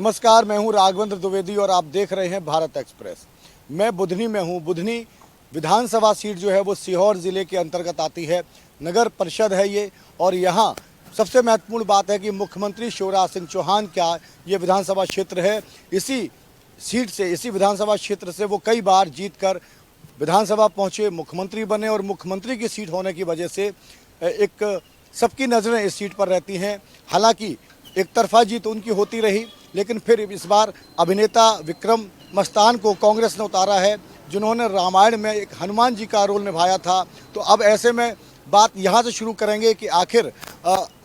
नमस्कार, मैं हूं राघवेंद्र द्विवेदी और आप देख रहे हैं भारत एक्सप्रेस। मैं बुधनी में हूं। बुधनी विधानसभा सीट जो है वो सीहोर ज़िले के अंतर्गत आती है। नगर परिषद है ये, और यहाँ सबसे महत्वपूर्ण बात है कि मुख्यमंत्री शिवराज सिंह चौहान का ये विधानसभा क्षेत्र है। इसी सीट से, इसी विधानसभा क्षेत्र से वो कई बार जीतकर विधानसभा पहुँचे, मुख्यमंत्री बने, और मुख्यमंत्री की सीट होने की वजह से एक सबकी नज़रें इस सीट पर रहती हैं। हालांकि एक तरफा जीत उनकी होती रही, लेकिन फिर इस बार अभिनेता विक्रम मस्तान को कांग्रेस ने उतारा है, जिन्होंने रामायण में एक हनुमान जी का रोल निभाया था। तो अब ऐसे में बात यहाँ से शुरू करेंगे कि आखिर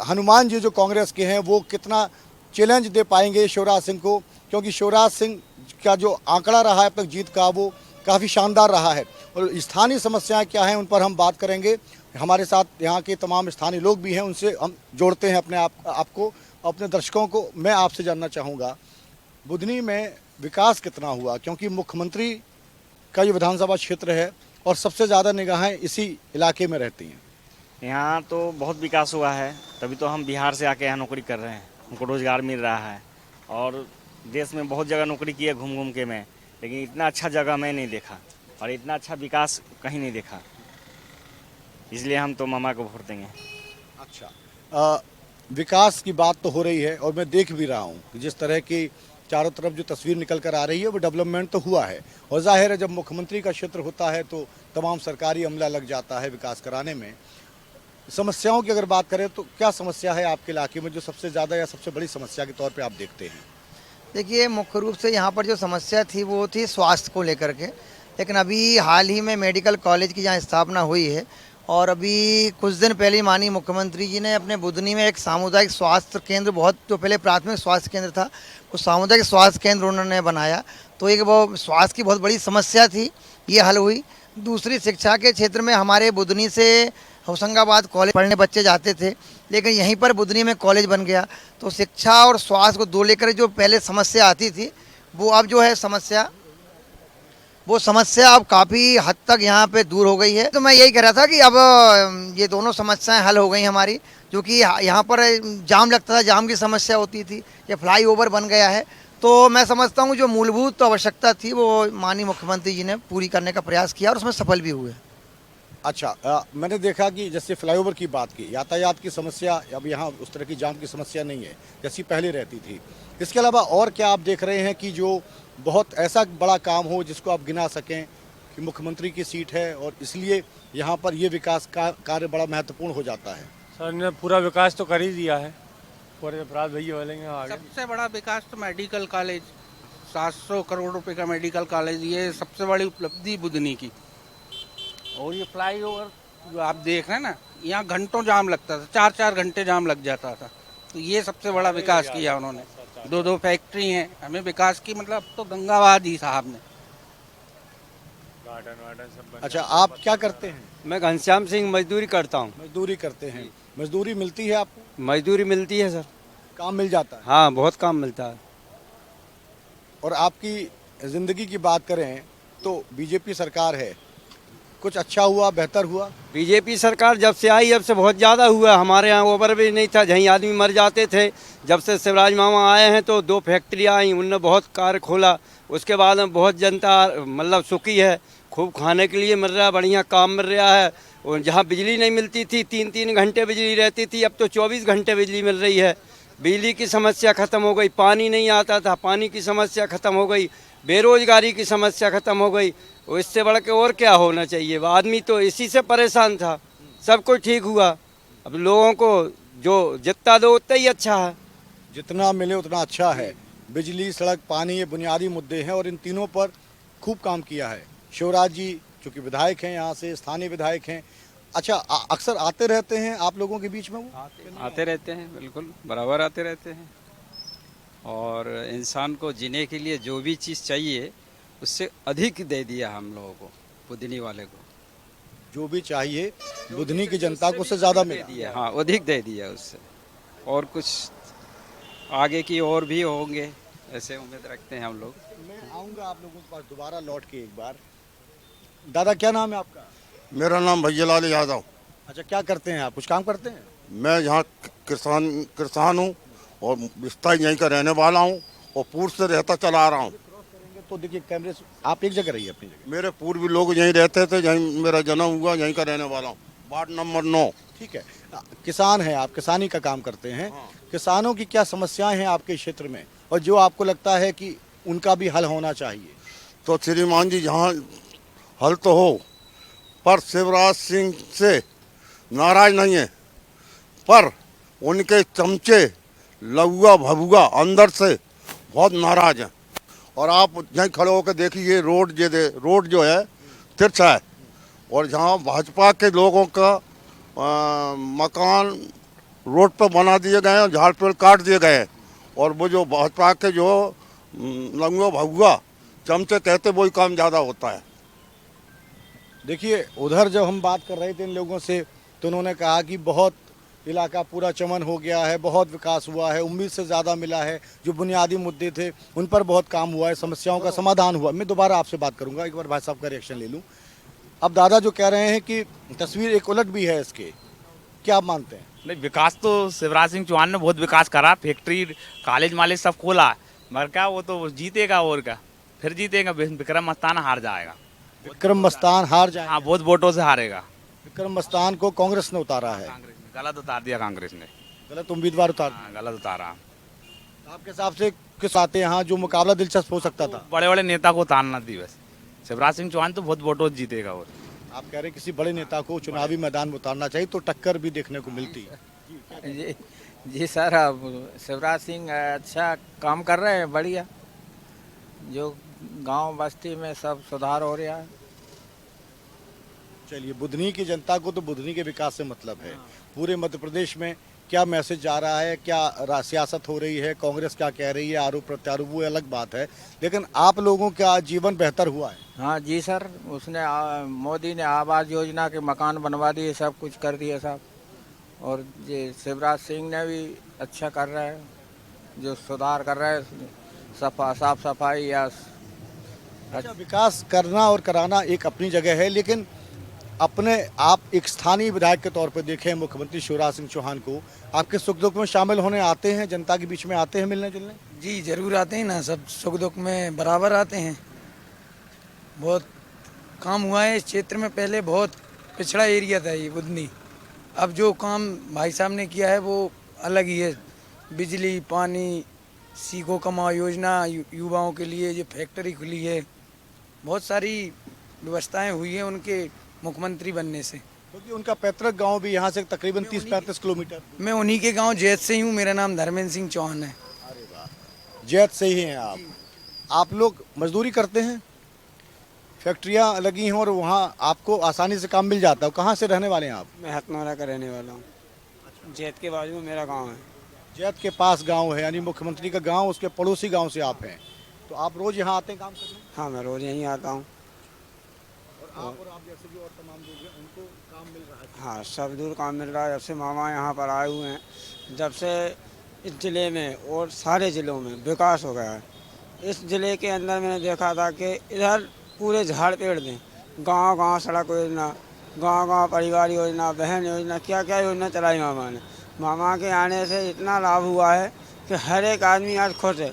हनुमान जी जो कांग्रेस के हैं वो कितना चैलेंज दे पाएंगे शिवराज सिंह को, क्योंकि शिवराज सिंह का जो आंकड़ा रहा है अब तक जीत का वो काफ़ी शानदार रहा है। और स्थानीय समस्याएं क्या हैं उन पर हम बात करेंगे। हमारे साथ यहाँ के तमाम स्थानीय लोग भी हैं, उनसे हम जोड़ते हैं अपने आपको, अपने दर्शकों को। मैं आपसे जानना चाहूँगा, बुधनी में विकास कितना हुआ, क्योंकि मुख्यमंत्री का ये विधानसभा क्षेत्र है और सबसे ज़्यादा निगाहें इसी इलाके में रहती हैं। यहाँ तो बहुत विकास हुआ है, तभी तो हम बिहार से आके यहाँ नौकरी कर रहे हैं, हमको रोज़गार मिल रहा है। और देश में बहुत जगह नौकरी की है घूम घूम के मैं, लेकिन इतना अच्छा जगह मैं नहीं देखा और इतना अच्छा विकास कहीं नहीं देखा, इसलिए हम तो मामा को वोट देंगे। अच्छा, विकास की बात तो हो रही है और मैं देख भी रहा हूँ कि जिस तरह की चारों तरफ जो तस्वीर निकल कर आ रही है वो डेवलपमेंट तो हुआ है। और जाहिर है जब मुख्यमंत्री का क्षेत्र होता है तो तमाम सरकारी अमला लग जाता है विकास कराने में। समस्याओं की अगर बात करें तो क्या समस्या है आपके इलाके में जो सबसे ज़्यादा या सबसे बड़ी समस्या के तौर पे आप देखते हैं? देखिए, मुख्य रूप से यहाँ पर जो समस्या थी वो थी स्वास्थ्य को लेकर के। लेकिन अभी हाल ही में मेडिकल कॉलेज की जहाँ स्थापना हुई है, और अभी कुछ दिन पहले माननीय मुख्यमंत्री जी ने अपने बुधनी में एक सामुदायिक स्वास्थ्य केंद्र, बहुत जो पहले प्राथमिक स्वास्थ्य केंद्र था वो सामुदायिक स्वास्थ्य केंद्र उन्होंने बनाया। तो एक वो स्वास्थ्य की बहुत बड़ी समस्या थी, ये हल हुई। दूसरी, शिक्षा के क्षेत्र में हमारे बुधनी से होशंगाबाद कॉलेज पढ़ने बच्चे जाते थे, लेकिन यहीं पर बुधनी में कॉलेज बन गया। तो शिक्षा और स्वास्थ्य को दो लेकर जो पहले समस्या आती थी वो अब जो है समस्या अब काफ़ी हद तक यहाँ पे दूर हो गई है। तो मैं यही कह रहा था कि अब ये दोनों समस्याएं हल हो गई हमारी, जो कि यहाँ पर जाम लगता था, जाम की समस्या होती थी, ये फ्लाईओवर बन गया है। तो मैं समझता हूँ जो मूलभूत आवश्यकता थी वो माननीय मुख्यमंत्री जी ने पूरी करने का प्रयास किया और उसमें सफल भी हुए। अच्छा, मैंने देखा कि जैसे फ्लाईओवर की बात की, यातायात की समस्या अब यहाँ उस तरह की जाम की समस्या नहीं है जैसी पहले रहती थी। इसके अलावा और क्या आप देख रहे हैं कि जो बहुत ऐसा बड़ा काम हो जिसको आप गिना सकें कि मुख्यमंत्री की सीट है और इसलिए यहाँ पर ये विकास का कार्य बड़ा महत्वपूर्ण हो जाता है? सर ने पूरा विकास तो कर ही दिया है, पूरे अपराध भैया बोलेंगे आगे। सबसे बड़ा विकास तो मेडिकल कॉलेज, 700 करोड़ रुपए का मेडिकल कॉलेज, ये सबसे बड़ी उपलब्धि बुधनी की। और ये फ्लाईओवर जो आप देख रहे हैं ना, यहाँ घंटों जाम लगता था, 4-4 घंटे जाम लग जाता था। तो ये सबसे बड़ा विकास किया उन्होंने। 2-2 फैक्ट्री हैं, हमें विकास की मतलब तो गंगावाद ही साहब ने। अच्छा, आप क्या करते हैं? मैं घनश्याम सिंह मजदूरी करता हूँ। मजदूरी करते हैं। मजदूरी मिलती है आपको? मजदूरी मिलती है सर। काम मिल जाता है? हाँ, बहुत काम मिलता है। और आपकी ज़िंदगी की बात करें तो बीजेपी सरकार है, कुछ अच्छा हुआ, बेहतर हुआ? बीजेपी सरकार जब से आई, जब से बहुत ज़्यादा हुआ। हमारे यहाँ ओवर भी नहीं था, जहीं आदमी मर जाते थे। जब से शिवराज मामा आए हैं तो 2 फैक्ट्रियाँ आई, उनने बहुत कार्य खोला। उसके बाद में बहुत जनता मतलब सुखी है, खूब खाने के लिए मिल रहा है, बढ़िया काम मिल रहा है। और जहाँ बिजली नहीं मिलती थी, 3-3 घंटे बिजली रहती थी, अब तो 24 घंटे बिजली मिल रही है। बिजली की समस्या ख़त्म हो गई, पानी नहीं आता था, पानी की समस्या ख़त्म हो गई, बेरोजगारी की समस्या ख़त्म हो गई। और इससे बढ़ के और क्या होना चाहिए? आदमी तो इसी से परेशान था, सब कुछ ठीक हुआ। अब लोगों को जो जितना दो उतना ही अच्छा है। जितना मिले उतना अच्छा है। बिजली, सड़क, पानी, ये बुनियादी मुद्दे हैं और इन तीनों पर खूब काम किया है शिवराज जी, चूँकि विधायक हैं, यहाँ से स्थानीय विधायक हैं। अच्छा, अक्सर आते रहते हैं आप लोगों के बीच में? वो आते रहते हैं, बिल्कुल बराबर आते रहते हैं। और इंसान को जीने के लिए जो भी चीज़ चाहिए उससे अधिक दे दिया हम लोगों को, बुधनी वाले को। जो भी चाहिए बुधनी की जनता को उससे ज़्यादा मिल दिया, हाँ, अधिक दे दिया उससे। और कुछ आगे की और भी होंगे, ऐसे उम्मीद रखते हैं हम लोग। मैं आऊँगा आप लोगों के पास दोबारा लौट के एक बार। दादा, क्या नाम है आपका? मेरा नाम भैयालाल यादव। अच्छा, क्या करते हैं आप? कुछ काम करते हैं? मैं यहाँ किसान हूँ और स्थायी यहीं का रहने वाला हूँ और पूर्व से रहता चला आ रहा हूँ। तो देखिए कैमरे से आप एक जगह रहिए, अपनी जगह। मेरे पूर्वी लोग यहीं रहते थे, यहीं मेरा जन्म हुआ, यहीं का रहने वाला हूँ। Ward number 9। ठीक है, किसान हैं आप, किसानी का काम करते हैं। किसानों की क्या समस्याएं हैं आपके क्षेत्र में और जो आपको लगता है कि उनका भी हल होना चाहिए? तो श्रीमान जी यहाँ हल तो हो, पर शिवराज सिंह से नाराज नहीं है, पर उनके चमचे लहुआ भभुआ अंदर से बहुत नाराज हैं। और आप यहीं खड़े होकर देखिए, रोड जो है तिरछा है, और जहाँ भाजपा के लोगों का मकान रोड पर बना दिए गए हैं, झाड़ पेड़ काट दिए गए हैं, और वो जो भाजपा के जो लंगुआ भगुआ चमचे कहते वही काम ज़्यादा होता है। देखिए उधर जब हम बात कर रहे थे इन लोगों से तो उन्होंने कहा कि बहुत इलाका पूरा चमन हो गया है, बहुत विकास हुआ है, उम्मीद से ज़्यादा मिला है, जो बुनियादी मुद्दे थे उन पर बहुत काम हुआ है, समस्याओं का समाधान हुआ। मैं दोबारा आपसे बात करूंगा, एक बार भाई साहब का रिएक्शन ले लूं। अब दादा जो कह रहे हैं कि तस्वीर एक उलट भी है इसके, क्या आप मानते हैं? नहीं, विकास तो शिवराज सिंह चौहान ने बहुत विकास करा, फैक्ट्री कॉलेज मालेज सब खोला, मगर क्या वो तो जीतेगा और क्या, फिर जीतेगा। विक्रम मस्तान हार जाएगा। विक्रम मस्तान हार जाए? हाँ, बहुत वोटों से हारेगा। विक्रम मस्तान को कांग्रेस ने उतारा है? कांग्रेस ने गलत उतार दिया, कांग्रेस ने गलत उम्मीदवार उतार। हाँ, गलत उतारा। आपके हिसाब से किस आते यहाँ जो मुकाबला दिलचस्प हो सकता था? बड़े बड़े नेता को उतारना दी बस। शिवराज सिंह चौहान तो बहुत वोटों से जीतेगा। और आप कह रहे हैं किसी बड़े नेता को चुनावी मैदान में उतारना चाहिए तो टक्कर भी देखने को मिलती है। जी सर, अब शिवराज सिंह अच्छा काम कर रहे हैं, बढ़िया। जो गांव बस्ती में सब सुधार हो रहा है। चलिए, बुधनी की जनता को तो बुधनी के विकास से मतलब है। पूरे मध्य प्रदेश में क्या मैसेज जा रहा है, क्या सियासत हो रही है, कांग्रेस क्या कह रही है, आरोप प्रत्यारोप, वो अलग बात है, लेकिन आप लोगों का जीवन बेहतर हुआ है। हाँ जी सर, उसने मोदी ने आवास योजना के मकान बनवा दिए, सब कुछ कर दिया साहब। और ये शिवराज सिंह ने भी अच्छा कर रहा है, जो सुधार कर रहा है, साफ सफाई या अच्छा, विकास करना और कराना एक अपनी जगह है, लेकिन अपने आप एक स्थानीय विधायक के तौर पर देखें मुख्यमंत्री शिवराज सिंह चौहान को, आपके सुख दुख में शामिल होने आते हैं, जनता के बीच में आते हैं मिलने जुलने? जी जरूर आते हैं ना, सब सुख दुख में बराबर आते हैं। बहुत काम हुआ है इस क्षेत्र में, पहले बहुत पिछड़ा एरिया था ये बुधनी। अब जो काम भाई साहब ने किया है वो अलग ही है। बिजली, पानी, सीखो कमाओ योजना युवाओं के लिए, ये फैक्ट्री खुली है, बहुत सारी व्यवस्थाएं हुई हैं उनके मुख्यमंत्री बनने से। क्योंकि उनका पैतृक गांव भी यहाँ से तकरीबन 30-35 किलोमीटर। मैं उन्हीं के गांव जैत से ही हूँ, मेरा नाम धर्मेंद्र सिंह चौहान है। अरे वाह, जैत से ही हैं आप लोग मजदूरी करते हैं, फैक्ट्रियाँ लगी हैं और वहाँ आपको आसानी से काम मिल जाता है। कहाँ से रहने वाले हैं आप? मैं हथनौरा का रहने वाला हूँ। जैत के बाजू में मेरा गाँव है। जैत के पास गांव है, यानी मुख्यमंत्री का गांव, उसके पड़ोसी गांव से आप हैं, तो आप रोज यहाँ आते हैं काम करने? हाँ, मैं रोज यहीं आता हूँ। और आप जैसे भी और तमाम लोग हैं उनको काम मिल रहा है? हाँ, सब दूर काम मिल रहा है। जब से मामा यहाँ पर आए हुए हैं, जब से इस ज़िले में और सारे ज़िलों में विकास हो गया है। इस ज़िले के अंदर मैंने देखा था कि इधर पूरे झाड़ पेड़ दें, गांव गांव सड़क योजना, गांव गांव परिवार योजना, बहन योजना, क्या क्या योजना चलाई मामा ने। मामा के आने से इतना लाभ हुआ है कि हर एक आदमी आज खुश है।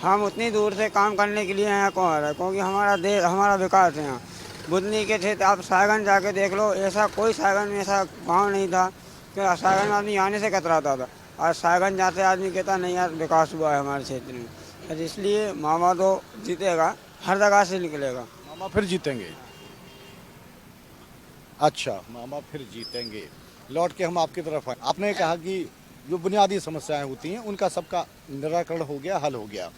हम उतनी दूर से काम करने के लिए यहाँ कौन आ रहा है, क्योंकि हमारा देश, हमारा विकास है यहाँ। बुधनी के क्षेत्र आप सागन जाके देख लो, ऐसा कोई सागन में ऐसा गांव नहीं था कि सागन आदमी आने से कतराता था। आज सागन जाते आदमी कहता नहीं यार विकास हुआ है हमारे क्षेत्र में। इसलिए मामा तो जीतेगा, हर जगह से निकलेगा। मामा फिर जीतेंगे? अच्छा, मामा फिर जीतेंगे। लौट के हम आपकी तरफ आए, आपने कहा कि जो बुनियादी समस्याएं होती हैं उनका सबका निराकरण हो गया, हल हो गया,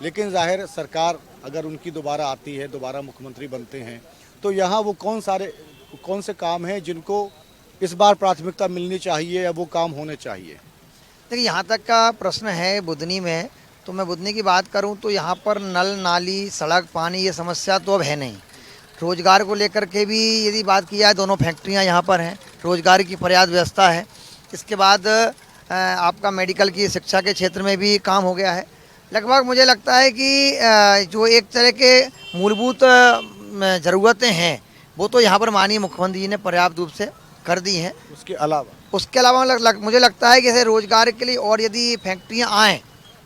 लेकिन जाहिर सरकार अगर उनकी दोबारा आती है, दोबारा मुख्यमंत्री बनते हैं, तो यहाँ वो कौन से काम हैं जिनको इस बार प्राथमिकता मिलनी चाहिए या वो काम होने चाहिए? देखिए, यहाँ तक का प्रश्न है बुधनी में, तो मैं बुधनी की बात करूँ तो यहाँ पर नल, नाली, सड़क, पानी, ये समस्या तो अब है नहीं। रोजगार को लेकर के भी यदि बात की जाए, दोनों फैक्ट्रियाँ यहाँ पर हैं, रोजगार की पर्याप्त व्यवस्था है। इसके बाद आपका मेडिकल की, शिक्षा के क्षेत्र में भी काम हो गया है। लगभग मुझे लगता है कि जो एक तरह के मूलभूत ज़रूरतें हैं वो तो यहाँ पर माननीय मुख्यमंत्री जी ने पर्याप्त रूप से कर दी हैं। उसके अलावा मुझे लगता है कि जैसे रोजगार के लिए और यदि फैक्ट्रियाँ आएँ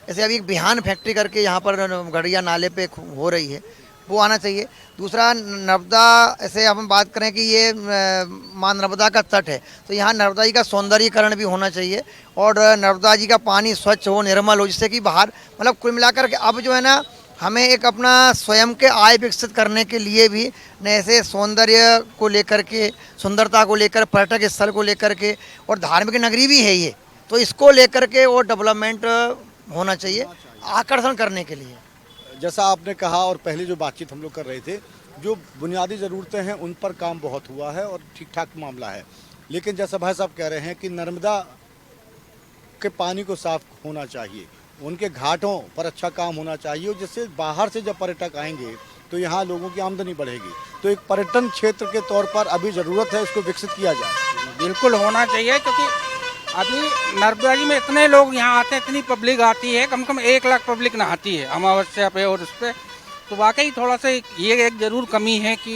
जैसे अभी एक बिहान फैक्ट्री करके यहाँ पर गड़िया नाले पे हो रही है, वो आना चाहिए। दूसरा नर्मदा, ऐसे हम बात करें कि ये माँ नर्मदा का तट है, तो यहाँ नर्मदा जी का सौंदर्यीकरण भी होना चाहिए और नर्मदा जी का पानी स्वच्छ हो, निर्मल हो, जिससे कि बाहर मतलब कुल मिलाकर के अब जो है ना, हमें एक अपना स्वयं के आय विकसित करने के लिए भी ऐसे सौंदर्य को लेकर के, सुंदरता को लेकर, पर्यटक स्थल को लेकर के, और धार्मिक नगरी भी है ये, तो इसको लेकर के और डेवलपमेंट होना चाहिए आकर्षण करने के लिए। जैसा आपने कहा और पहले जो बातचीत हम लोग कर रहे थे, जो बुनियादी ज़रूरतें हैं उन पर काम बहुत हुआ है और ठीक ठाक मामला है, लेकिन जैसा भाई साहब कह रहे हैं कि नर्मदा के पानी को साफ होना चाहिए, उनके घाटों पर अच्छा काम होना चाहिए, और जिससे बाहर से जब पर्यटक आएंगे तो यहाँ लोगों की आमदनी बढ़ेगी। तो एक पर्यटन क्षेत्र के तौर पर अभी ज़रूरत है इसको विकसित किया जाए। बिल्कुल होना चाहिए, क्योंकि अभी नर्मदा जी में इतने लोग यहाँ आते हैं, इतनी पब्लिक आती है, कम से कम 1 लाख पब्लिक नहाती है अमावस्या पे और उस पर। तो वाकई थोड़ा सा ये एक ज़रूर कमी है कि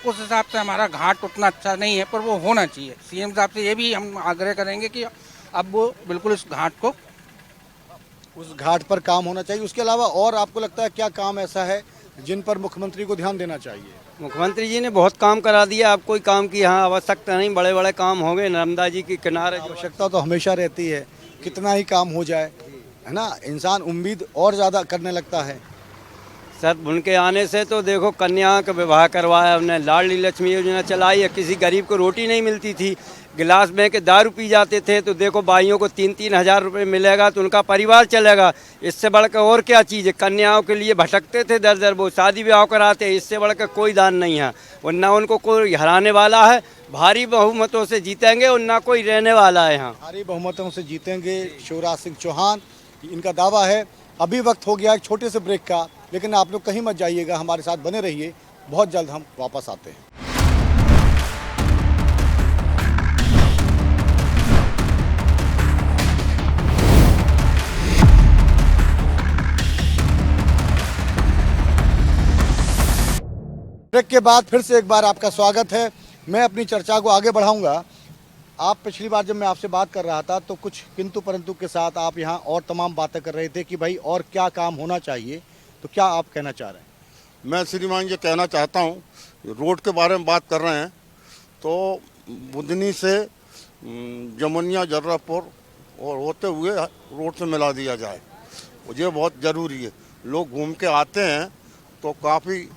उस हिसाब से हमारा घाट उतना अच्छा नहीं है, पर वो होना चाहिए। सीएम साहब से ये भी हम आग्रह करेंगे कि अब वो बिल्कुल इस घाट को, उस घाट पर काम होना चाहिए। उसके अलावा और आपको लगता है क्या काम ऐसा है जिन पर मुख्यमंत्री को ध्यान देना चाहिए? मुख्यमंत्री जी ने बहुत काम करा दिया, अब कोई काम की यहाँ आवश्यकता नहीं, बड़े बड़े काम हो गए नर्मदा जी के किनारे। आवश्यकता तो हमेशा रहती है, कितना ही काम हो जाए, है ना, इंसान उम्मीद और ज़्यादा करने लगता है। सर उनके आने से तो देखो कन्या का विवाह करवाया हमने, लाडली लक्ष्मी योजना चलाई है, किसी गरीब को रोटी नहीं मिलती थी, गिलास में के दारू पी जाते थे, तो देखो भाइयों को 3-3 हज़ार रुपये मिलेगा तो उनका परिवार चलेगा। इससे बढ़कर और क्या चीज़ है? कन्याओं के लिए भटकते थे दर दर, वो शादी ब्याह कराते, इससे बढ़कर कोई दान नहीं है, और ना उनको कोई हराने वाला है, भारी बहुमतों से जीतेंगे और ना कोई रहने वाला है यहाँ। भारी बहुमतों से जीतेंगे शिवराज सिंह चौहान, इनका दावा है। अभी वक्त हो गया एक छोटे से ब्रेक का, लेकिन आप लोग कहीं मत जाइएगा, हमारे साथ बने रहिए, बहुत जल्द हम वापस आते हैं। ब्रेक के बाद फिर से एक बार आपका स्वागत है। मैं अपनी चर्चा को आगे बढ़ाऊंगा। आप पिछली बार जब मैं आपसे बात कर रहा था तो कुछ किंतु परंतु के साथ आप यहाँ और तमाम बातें कर रहे थे कि भाई और क्या काम होना चाहिए, तो क्या आप कहना चाह रहे हैं? मैं श्रीमान ये कहना चाहता हूँ, रोड के बारे में बात कर रहे हैं तो बुधनी से जमुनिया जर्रापुर और होते हुए रोड से मिला दिया जाए, ये बहुत ज़रूरी है। लोग घूम के आते हैं तो काफ़ी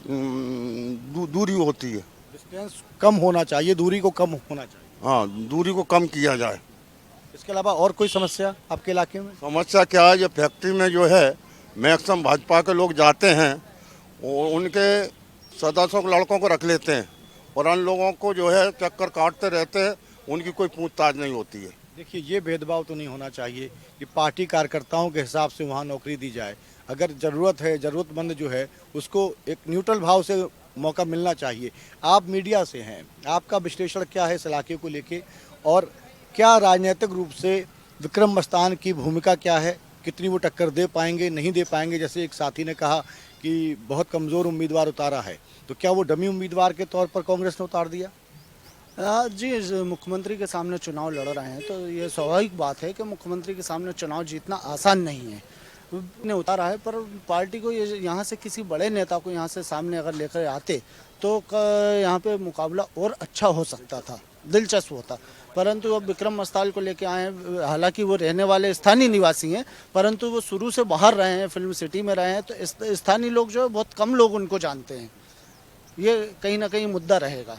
दूरी होती है, डिस्टेंस कम होना चाहिए, दूरी को कम होना चाहिए। हाँ, दूरी को कम किया जाए। इसके अलावा और कोई समस्या आपके इलाके में? समस्या क्या है, ये फैक्ट्री में जो है मैक्सिमम भाजपा के लोग जाते हैं और उनके सदस्यों को, लड़कों को रख लेते हैं और अन्य लोगों को जो है चक्कर काटते रहते हैं, उनकी कोई पूछताछ नहीं होती है। देखिए, ये भेदभाव तो नहीं होना चाहिए कि पार्टी कार्यकर्ताओं के हिसाब से वहाँ नौकरी दी जाए। अगर ज़रूरत है, ज़रूरतमंद जो है उसको एक न्यूट्रल भाव से मौका मिलना चाहिए। आप मीडिया से हैं, आपका विश्लेषण क्या है इस इलाके को लेके, और क्या राजनीतिक रूप से विक्रम मस्तान की भूमिका क्या है, कितनी वो टक्कर दे पाएंगे, नहीं दे पाएंगे? जैसे एक साथी ने कहा कि बहुत कमज़ोर उम्मीदवार उतारा है, तो क्या वो डमी उम्मीदवार के तौर पर कांग्रेस ने उतार दिया? जी, मुख्यमंत्री के सामने चुनाव लड़ रहे हैं तो ये स्वाभाविक बात है कि मुख्यमंत्री के सामने चुनाव जीतना आसान नहीं है, ने उतारा है। पर पार्टी को ये यहाँ से किसी बड़े नेता को यहाँ से सामने अगर लेकर आते तो यहाँ पे मुकाबला और अच्छा हो सकता था, दिलचस्प होता। परंतु अब विक्रम मस्तान को लेके आए हैं, हालांकि वो रहने वाले स्थानीय निवासी हैं, परंतु वो शुरू से बाहर रहे हैं, फिल्म सिटी में रहे हैं, तो स्थानीय लोग जो है बहुत कम लोग उनको जानते हैं। ये कहीं ना कहीं मुद्दा रहेगा।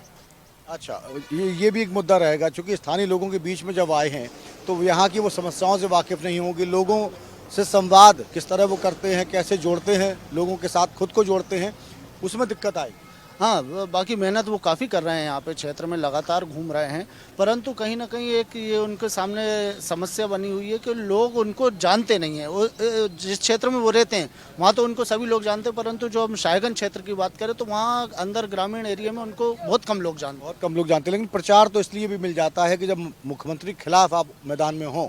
अच्छा, ये भी एक मुद्दा रहेगा, क्योंकि स्थानीय लोगों के बीच में जब आए हैं तो यहाँ की वो समस्याओं से वाकिफ़ नहीं होंगे। लोगों से संवाद किस तरह वो करते हैं, कैसे जोड़ते हैं लोगों के साथ, खुद को जोड़ते हैं, उसमें दिक्कत आएगी। हाँ, बाकी मेहनत वो काफ़ी कर रहे हैं, यहाँ पे क्षेत्र में लगातार घूम रहे हैं, परंतु कहीं ना कहीं एक ये उनके सामने समस्या बनी हुई है कि लोग उनको जानते नहीं हैं। वो जिस क्षेत्र में वो रहते हैं वहाँ तो उनको सभी लोग जानते हैं, परंतु जो हम शायगंज क्षेत्र की बात करें तो वहाँ अंदर ग्रामीण एरिया में उनको बहुत कम लोग जानते हैं। बहुत कम लोग जानते हैं, लेकिन प्रचार तो इसलिए भी मिल जाता है कि जब मुख्यमंत्री के खिलाफ आप मैदान में हों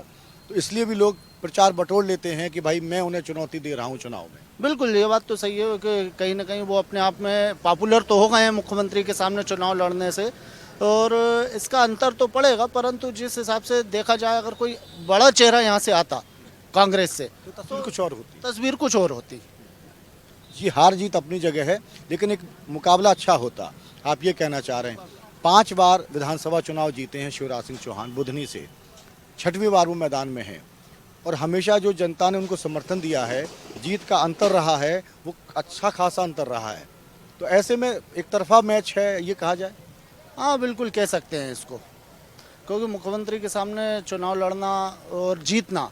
तो इसलिए भी लोग प्रचार बटोर लेते हैं कि भाई मैं उन्हें चुनौती दे रहा हूँ चुनाव में। बिल्कुल, ये बात तो सही है कि कहीं ना कहीं वो अपने आप में पॉपुलर तो हो गए हैं मुख्यमंत्री के सामने चुनाव लड़ने से, और इसका अंतर तो पड़ेगा। परंतु जिस हिसाब से देखा जाए, अगर कोई बड़ा चेहरा यहाँ से आता कांग्रेस से, तो तस्वीर कुछ और होती। तस्वीर कुछ और होती। जी, हार जीत अपनी जगह है, लेकिन एक मुकाबला अच्छा होता, आप ये कहना चाह रहे हैं। 5 बार विधानसभा चुनाव जीते हैं शिवराज सिंह चौहान बुधनी से, 6वीं बार वो मैदान में हैं और हमेशा जो जनता ने उनको समर्थन दिया है, जीत का अंतर रहा है वो अच्छा खासा अंतर रहा है। तो ऐसे में एक तरफा मैच है ये कहा जाए? हाँ, बिल्कुल कह सकते हैं इसको, क्योंकि मुख्यमंत्री के सामने चुनाव लड़ना और जीतना,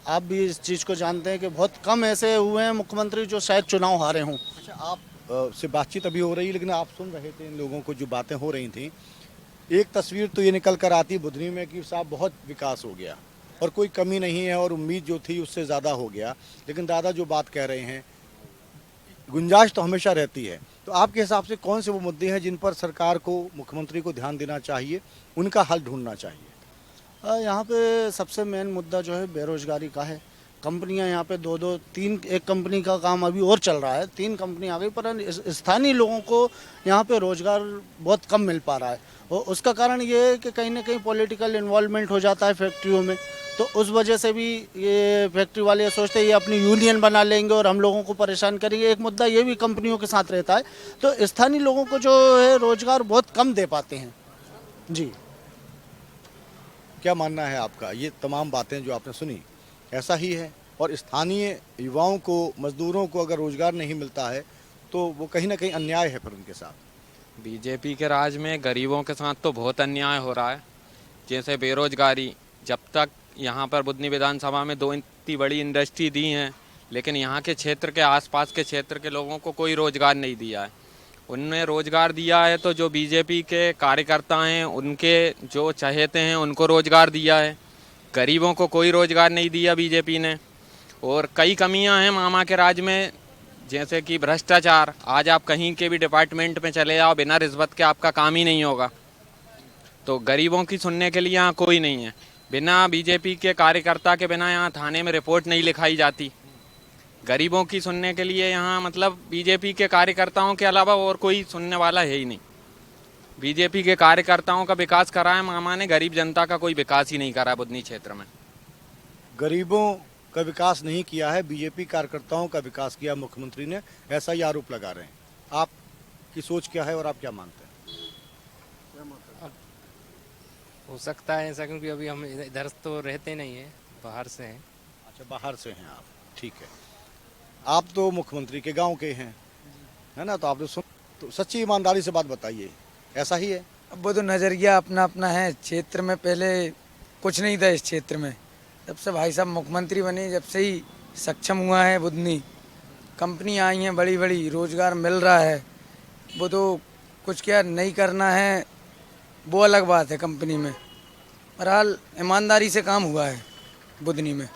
आप भी इस चीज़ को जानते हैं कि बहुत कम ऐसे हुए हैं मुख्यमंत्री जो शायद चुनाव हारे हों। अच्छा, आप से बातचीत अभी हो रही है, लेकिन आप सुन रहे थे इन लोगों को जो बातें हो रही थी, एक तस्वीर तो ये निकल कर आती बुधनी में कि साहब बहुत विकास हो गया और कोई कमी नहीं है और उम्मीद जो थी उससे ज़्यादा हो गया। लेकिन दादा जो बात कह रहे हैं, गुंजाइश तो हमेशा रहती है। तो आपके हिसाब से कौन से वो मुद्दे हैं जिन पर सरकार को, मुख्यमंत्री को ध्यान देना चाहिए, उनका हल ढूंढना चाहिए? यहाँ पे सबसे मेन मुद्दा जो है बेरोजगारी का है। कंपनियां यहाँ पे 2-2, 3, एक कंपनी का काम अभी और चल रहा है, 3 कंपनी आ गई, पर स्थानीय लोगों को यहाँ पे रोजगार बहुत कम मिल पा रहा है। और उसका कारण ये है कि कहीं ना कहीं पॉलिटिकल इन्वॉल्वमेंट हो जाता है फैक्ट्रियों में, तो उस वजह से भी ये फैक्ट्री वाले ये सोचते हैं ये अपनी यूनियन बना लेंगे और हम लोगों को परेशान करेंगे। एक मुद्दा ये भी कंपनियों के साथ रहता है, तो स्थानीय लोगों को जो है रोजगार बहुत कम दे पाते हैं। जी, क्या मानना है आपका? ये तमाम बातें जो आपने सुनी ऐसा ही है, और स्थानीय युवाओं को, मजदूरों को अगर रोजगार नहीं मिलता है तो वो कहीं ना कहीं अन्याय है फिर उनके साथ। बीजेपी के राज में गरीबों के साथ तो बहुत अन्याय हो रहा है। जैसे बेरोजगारी, जब तक यहाँ पर बुधनी विधानसभा में 2 इतनी बड़ी इंडस्ट्री दी हैं, लेकिन यहाँ के क्षेत्र के आसपास के क्षेत्र के लोगों को कोई रोजगार नहीं दिया है। उनने रोजगार दिया है तो जो बीजेपी के कार्यकर्ता हैं, उनके जो चहेते हैं, उनको रोजगार दिया है। गरीबों को कोई रोजगार नहीं दिया बीजेपी ने। और कई कमियां हैं मामा के राज में, जैसे कि भ्रष्टाचार। आज आप कहीं के भी डिपार्टमेंट में चले जाओ, बिना रिश्वत के आपका काम ही नहीं होगा। तो गरीबों की सुनने के लिए यहाँ कोई नहीं है। बिना बीजेपी के कार्यकर्ता के बिना यहाँ थाने में रिपोर्ट नहीं लिखाई जाती। गरीबों की सुनने के लिए यहाँ मतलब बीजेपी के कार्यकर्ताओं के अलावा और कोई सुनने वाला है ही नहीं। बीजेपी के कार्यकर्ताओं का विकास करा है मामा ने, गरीब जनता का कोई विकास ही नहीं करा बुधनी क्षेत्र में। गरीबों का विकास नहीं किया है, बीजेपी कार्यकर्ताओं का विकास किया मुख्यमंत्री ने, ऐसा ही आरोप लगा रहे हैं। आपकी सोच क्या है और आप क्या मानते हैं? हो सकता है ऐसा, क्योंकि अभी हम इधर तो रहते नहीं हैं, बाहर से हैं। अच्छा, बाहर से हैं आप, ठीक है। आप तो मुख्यमंत्री के गांव के हैं, है ना? तो आपने सुन, तो सच्ची ईमानदारी से बात बताइए, ऐसा ही है? अब वो तो नज़रिया अपना अपना है। क्षेत्र में पहले कुछ नहीं था, इस क्षेत्र में जब से भाई साहब मुख्यमंत्री बने, जब से ही सक्षम हुआ है बुधनी। कंपनी आई हैं बड़ी बड़ी, रोजगार मिल रहा है। वो तो कुछ क्या नहीं करना है वो अलग बात है कंपनी में। बहरहाल ईमानदारी से काम हुआ है बुधनी में।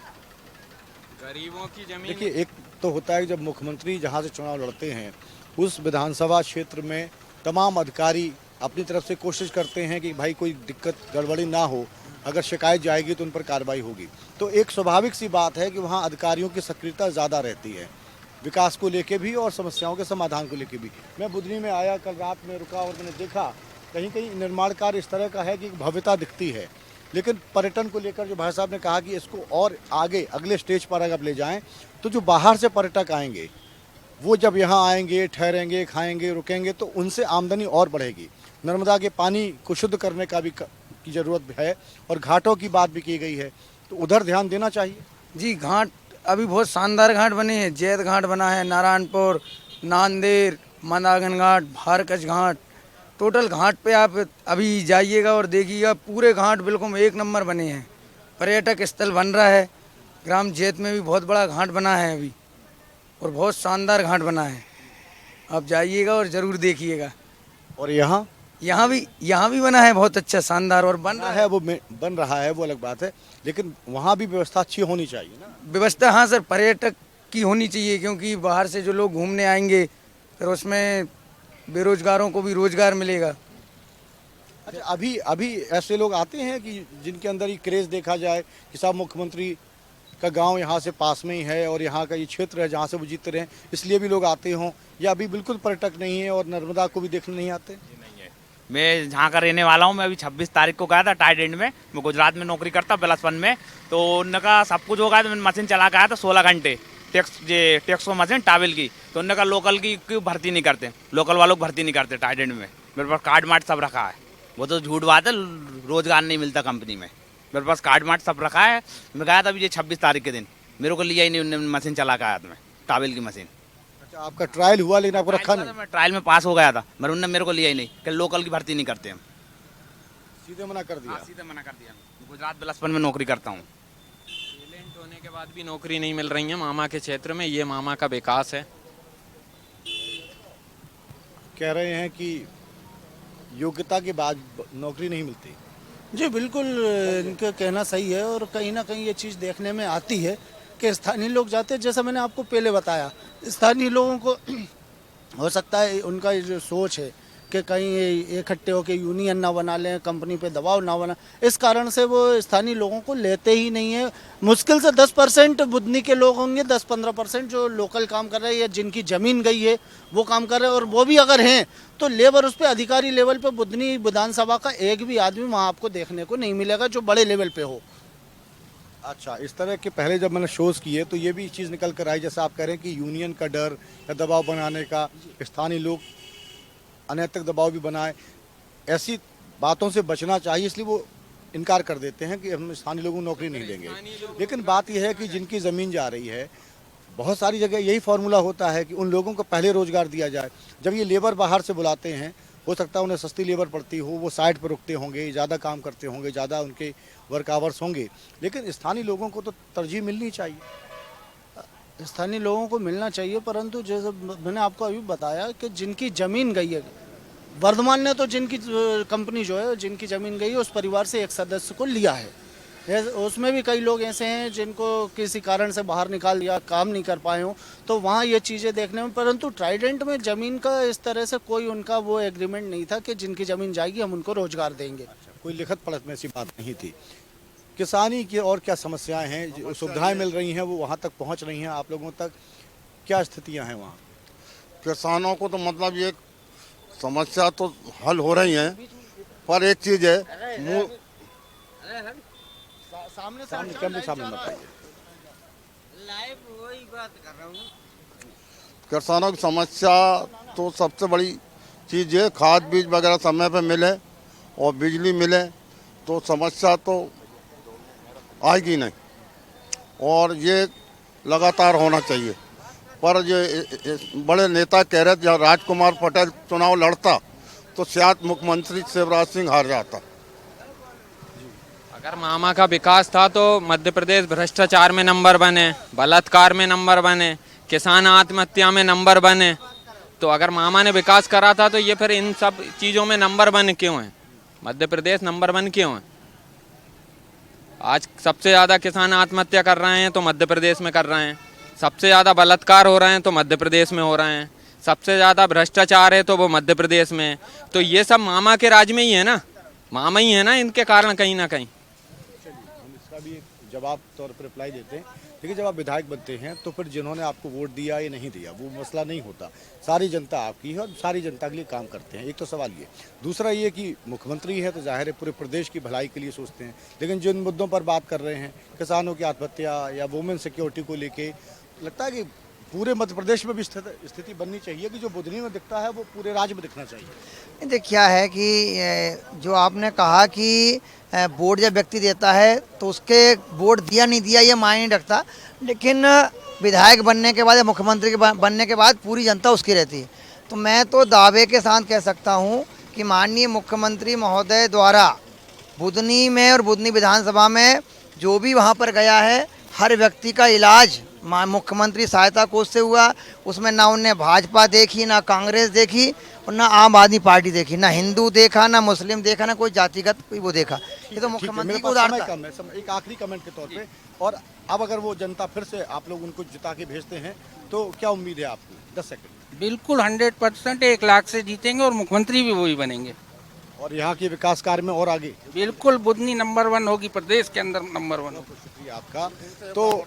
गरीबों की जमीन, देखिए, एक तो होता है जब मुख्यमंत्री जहाँ से चुनाव लड़ते हैं उस विधानसभा क्षेत्र में तमाम अधिकारी अपनी तरफ से कोशिश करते हैं कि भाई कोई दिक्कत गड़बड़ी ना हो, अगर शिकायत जाएगी तो उन पर कार्रवाई होगी। तो एक स्वाभाविक सी बात है कि वहाँ अधिकारियों की सक्रियता ज़्यादा रहती है, विकास को लेके भी और समस्याओं के समाधान को लेके भी। मैं बुधनी में आया, कल रात में रुका और मैंने देखा कहीं कहीं निर्माण कार्य इस तरह का है कि भव्यता दिखती है, लेकिन पर्यटन को लेकर जो भाई साहब ने कहा कि इसको और आगे अगले स्टेज पर अगर ले जाएं तो जो बाहर से पर्यटक आएंगे वो जब यहाँ आएंगे, ठहरेंगे, खाएंगे, रुकेंगे तो उनसे आमदनी और बढ़ेगी। नर्मदा के पानी को शुद्ध करने का भी की ज़रूरत है और घाटों की बात भी की गई है, तो उधर ध्यान देना चाहिए। जी, घाट अभी बहुत शानदार घाट बने हैं। जैत घाट बना है, नारायणपुर, नांदेड़, मंदागन घाट, भारकच घाट। टोटल घाट पे आप अभी जाइएगा और देखिएगा, पूरे घाट बिल्कुल 1 नंबर बने हैं। पर्यटक स्थल बन रहा है। ग्राम जैत में भी बहुत बड़ा घाट बना है अभी, और बहुत शानदार घाट बना है। आप जाइएगा और ज़रूर देखिएगा। और यहाँ भी बना है बहुत अच्छा, शानदार, और बन रहा है। वो बन रहा है, वो अलग बात है, लेकिन वहाँ भी व्यवस्था अच्छी होनी चाहिए ना। व्यवस्था, हाँ सर, पर्यटक की होनी चाहिए, क्योंकि बाहर से जो लोग घूमने आएंगे फिर उसमें बेरोजगारों को भी रोजगार मिलेगा। अच्छा, अभी ऐसे लोग आते हैं कि जिनके अंदर ये क्रेज़ देखा जाए कि साहब मुख्यमंत्री का गांव यहाँ से पास में ही है और यहाँ का ये क्षेत्र है जहाँ से वो जीतते रहे, इसलिए भी लोग आते हों, या अभी बिल्कुल पर्यटक नहीं है और नर्मदा को भी देखने नहीं आते? नहीं है। मैं जहाँ का रहने वाला हूँ, मैं अभी 26 तारीख को गया था टाइडेंट में। मैं गुजरात में नौकरी करता +1 में, तो उनका सब कुछ हो गया। तो मैंने मशीन चला के आया था 16 घंटे टैक्स मशीन टावल की। तो उनका लोकल की क्यों भर्ती नहीं करते, लोकल वालों को भर्ती नहीं करते टाइडेंट में। मेरे पास कार्ड मार्ट सब रखा है। वो तो झूठ बात है, रोजगार नहीं मिलता कंपनी में। मेरे पास कार्ड मार्ट सब रखा है। मैं गया था अभी ये 26 तारीख के दिन, मेरे को लिया ही नहीं उन्होंने। मशीन चला के आया था मैं, टावल की मशीन। अच्छा, आपका ट्रायल हुआ लेकिन आपको रखा नहीं? मैं ट्रायल में पास हो गया था, मगर उन्होंने मेरे को लिया ही नहीं कि लोकल की भर्ती नहीं करते हम। सीधे मना कर दिया? हाँ, सीधे मना कर दिया। गुजरात +1 में नौकरी करता हूँ। टैलेंट होने के बाद भी नौकरी नहीं मिल रही है मामा के क्षेत्र में। ये मामा का विकास है। कह रहे हैं कि योग्यता के बाद नौकरी नहीं मिलती। जी बिल्कुल, इनका कहना सही है। और कहीं ना कहीं ये चीज़ देखने में आती है कि स्थानीय लोग जाते हैं, जैसा मैंने आपको पहले बताया, स्थानीय लोगों को हो सकता है उनका जो सोच है कि कहीं इकट्ठे होकर यूनियन ना बना लें, कंपनी पे दबाव ना बना, इस कारण से वो स्थानीय लोगों को लेते ही नहीं है। मुश्किल से 10% बुधनी के लोग होंगे, 10-15% जो लोकल काम कर रहे हैं या जिनकी ज़मीन गई है वो काम कर रहे हैं। और वो भी अगर हैं तो लेबर उस पर अधिकारी लेवल पे बुधनी विधानसभा का एक भी आदमी वहाँ आपको देखने को नहीं मिलेगा जो बड़े लेवल पे हो। अच्छा, इस तरह के पहले जब मैंने शोज़ किए तो ये भी चीज़ निकल कर आई, जैसे आप कह रहे हैं कि यूनियन का डर या दबाव बनाने का, स्थानीय लोग अनैतिक दबाव भी बनाए, ऐसी बातों से बचना चाहिए, इसलिए वो इनकार कर देते हैं कि हम स्थानीय लोगों को नौकरी नहीं देंगे। लेकिन बात यह है कि जिनकी ज़मीन जा रही है, बहुत सारी जगह यही फार्मूला होता है कि उन लोगों को पहले रोज़गार दिया जाए। जब ये लेबर बाहर से बुलाते हैं, हो सकता है उन्हें सस्ती लेबर पड़ती हो, वो साइड पर रुकते होंगे, ज़्यादा काम करते होंगे, ज़्यादा उनके वर्क आवर्स होंगे, लेकिन स्थानीय लोगों को तो तरजीह मिलनी चाहिए। स्थानीय लोगों को मिलना चाहिए, परंतु जैसे मैंने आपको अभी बताया कि जिनकी ज़मीन गई है, वर्धमान ने तो जिनकी कंपनी जो है जिनकी ज़मीन गई है उस परिवार से एक सदस्य को लिया है। उसमें भी कई लोग ऐसे हैं जिनको किसी कारण से बाहर निकाल दिया, काम नहीं कर पाए हों, तो वहाँ ये चीज़ें देखने में। परंतु ट्राइडेंट में ज़मीन का इस तरह से कोई उनका वो एग्रीमेंट नहीं था कि जिनकी ज़मीन जाएगी हम उनको रोज़गार देंगे। कोई लिखत पढ़त में ऐसी बात नहीं थी। किसानी की और क्या समस्याएं हैं, जो सुविधाएं मिल रही हैं वो वहाँ तक पहुँच रही हैं आप लोगों तक, क्या स्थितियाँ हैं वहाँ? किसानों को तो मतलब ये समस्या तो हल हो रही है, पर एक चीज़ है, सामने कैमरे सामने बताइए। किसानों की समस्या तो सबसे बड़ी चीज़ है, खाद बीज वगैरह समय पे मिले और बिजली मिले तो समस्या तो आएगी नहीं, और ये लगातार होना चाहिए। पर ये बड़े नेता कह रहे थे राजकुमार पटेल चुनाव लड़ता तो शायद मुख्यमंत्री शिवराज सिंह हार जाता। अगर मामा का विकास था तो मध्य प्रदेश भ्रष्टाचार में नंबर 1 है, बलात्कार में नंबर 1 है, किसान आत्महत्या में नंबर 1 है। तो अगर मामा ने विकास करा था तो ये फिर इन सब चीज़ों में नंबर 1 क्यों है? मध्य प्रदेश नंबर 1 क्यों है? आज सबसे ज़्यादा किसान आत्महत्या कर रहे हैं तो मध्य प्रदेश में कर रहे हैं, सबसे ज़्यादा बलात्कार हो रहे हैं तो मध्य प्रदेश में हो रहे हैं, सबसे ज़्यादा भ्रष्टाचार है तो वो मध्य प्रदेश में। तो ये सब मामा के राज में ही है ना, मामा ही है ना इनके कारण कहीं ना कहीं। हम इसका भी एक जवाब तौर पर रिप्लाई देते हैं। देखिए, जब आप विधायक बनते हैं तो फिर जिन्होंने आपको वोट दिया या नहीं दिया वो मसला नहीं होता, सारी जनता आपकी है और सारी जनता के लिए काम करते हैं। एक तो सवाल ये, दूसरा ये कि मुख्यमंत्री है तो जाहिर है पूरे प्रदेश की भलाई के लिए सोचते हैं, लेकिन जिन मुद्दों पर बात कर रहे हैं, किसानों की आत्महत्या या वुमेन सिक्योरिटी को लेके, लगता है कि पूरे मध्य प्रदेश में भी स्थिति बननी चाहिए कि जो बुधनी में दिखता है वो पूरे राज्य में दिखना चाहिए। देखिए क्या है कि जो आपने कहा कि वोट जब व्यक्ति देता है तो उसके वोट दिया नहीं दिया ये मायने नहीं रखता, लेकिन विधायक बनने के बाद या मुख्यमंत्री के बनने के बाद पूरी जनता उसकी रहती है। तो मैं तो दावे के साथ कह सकता हूँ कि माननीय मुख्यमंत्री महोदय द्वारा बुधनी में और बुधनी विधानसभा में जो भी वहाँ पर गया है, हर व्यक्ति का इलाज मुख्यमंत्री सहायता कोष से हुआ। उसमें ना उनने भाजपा देखी, ना कांग्रेस देखी और ना आम आदमी पार्टी देखी, ना हिंदू देखा, ना मुस्लिम देखा, ना कोई जातिगत कोई वो देखा। ये तो मुख्यमंत्री को उदारता। एक आखिरी कमेंट के तौर पे, और अब अगर वो जनता फिर से आप लोग उनको जिता के भेजते हैं तो क्या उम्मीद है आपको? 10 सेकंड। बिल्कुल 100% 1 लाख से जीतेंगे और मुख्यमंत्री भी वही बनेंगे। और यहाँ के विकास कार्य में और आगे बिल्कुल बुधनी नंबर 1 होगी, प्रदेश के अंदर नंबर 1 होगी। शुक्रिया आपका। तो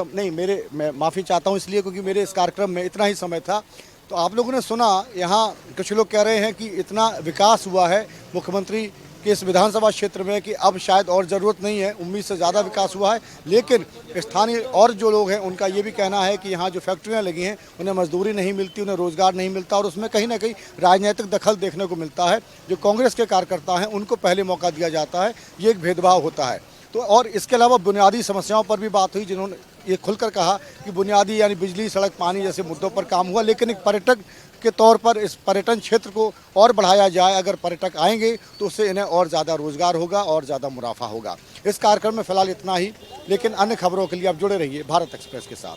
नहीं, मैं माफ़ी चाहता हूँ इसलिए क्योंकि मेरे इस कार्यक्रम में इतना ही समय था। तो आप लोगों ने सुना, यहाँ कुछ लोग कह रहे हैं कि इतना विकास हुआ है मुख्यमंत्री के इस विधानसभा क्षेत्र में कि अब शायद और ज़रूरत नहीं है, उम्मीद से ज़्यादा विकास हुआ है। लेकिन स्थानीय और जो लोग हैं उनका ये भी कहना है कि यहाँ जो फैक्ट्रियाँ लगी हैं उन्हें मजदूरी नहीं मिलती, उन्हें रोज़गार नहीं मिलता और उसमें कहीं ना कहीं राजनीतिक दखल देखने को मिलता है। जो कांग्रेस के कार्यकर्ता हैं उनको पहले मौका दिया जाता है, ये एक भेदभाव होता है। तो और इसके अलावा बुनियादी समस्याओं पर भी बात हुई, जिन्होंने ये खुलकर कहा कि बुनियादी यानी बिजली, सड़क, पानी जैसे मुद्दों पर काम हुआ, लेकिन एक पर्यटक के तौर पर इस पर्यटन क्षेत्र को और बढ़ाया जाए। अगर पर्यटक आएंगे तो उससे इन्हें और ज़्यादा रोजगार होगा और ज़्यादा मुनाफा होगा। इस कार्यक्रम में फ़िलहाल इतना ही, लेकिन अन्य खबरों के लिए आप जुड़े रहिए भारत एक्सप्रेस के साथ।